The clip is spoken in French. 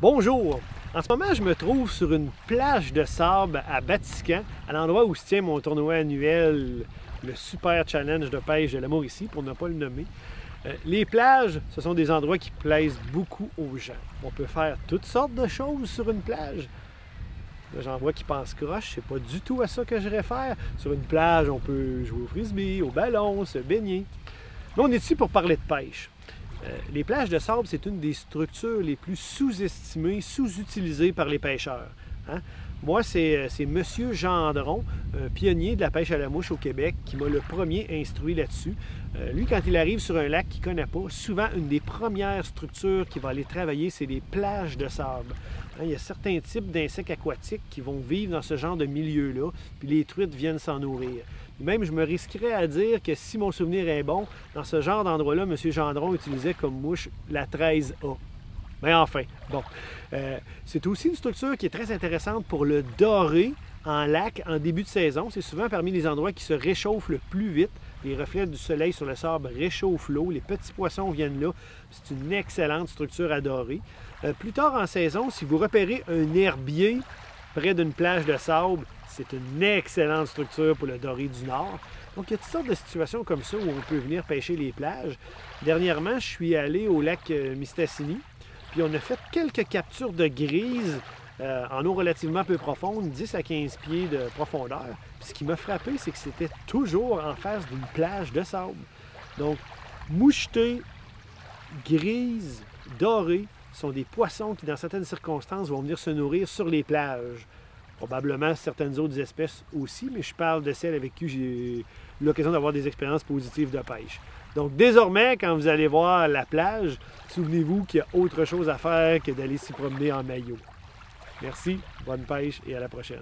Bonjour! En ce moment, je me trouve sur une plage de sable à Batiscan, à l'endroit où se tient mon tournoi annuel, le Super Challenge de pêche de la Mauricie, pour ne pas le nommer. Les plages, ce sont des endroits qui plaisent beaucoup aux gens. On peut faire toutes sortes de choses sur une plage. Là, j'en vois qui pensent croche, c'est pas du tout à ça que je réfère. Sur une plage, on peut jouer au frisbee, au ballon, se baigner. Là, on est ici pour parler de pêche. Les plages de sable, c'est une des structures les plus sous-estimées, sous-utilisées par les pêcheurs. Hein? Moi, c'est M. Gendron, un pionnier de la pêche à la mouche au Québec, qui m'a le premier instruit là-dessus. Lui, quand il arrive sur un lac qu'il ne connaît pas, souvent, une des premières structures qu'il va aller travailler, c'est les plages de sable. Hein, il y a certains types d'insectes aquatiques qui vont vivre dans ce genre de milieu-là, puis les truites viennent s'en nourrir. Même, je me risquerais à dire que si mon souvenir est bon, dans ce genre d'endroit-là, M. Gendron utilisait comme mouche la 13A. Mais enfin, bon. C'est aussi une structure qui est très intéressante pour le doré en lac en début de saison. C'est souvent parmi les endroits qui se réchauffent le plus vite. Les reflets du soleil sur le sable réchauffent l'eau. Les petits poissons viennent là. C'est une excellente structure à dorer. Plus tard en saison, si vous repérez un herbier près d'une plage de sable, c'est une excellente structure pour le doré du Nord. Donc, il y a toutes sortes de situations comme ça où on peut venir pêcher les plages. Dernièrement, je suis allé au lac Mistassini, puis on a fait quelques captures de grises en eau relativement peu profonde, 10 à 15 pieds de profondeur. Puis ce qui m'a frappé, c'est que c'était toujours en face d'une plage de sable. Donc, moucheté, grise, doré sont des poissons qui, dans certaines circonstances, vont venir se nourrir sur les plages. Probablement certaines autres espèces aussi, mais je parle de celles avec qui j'ai eu l'occasion d'avoir des expériences positives de pêche. Donc désormais, quand vous allez voir la plage, souvenez-vous qu'il y a autre chose à faire que d'aller s'y promener en maillot. Merci, bonne pêche et à la prochaine.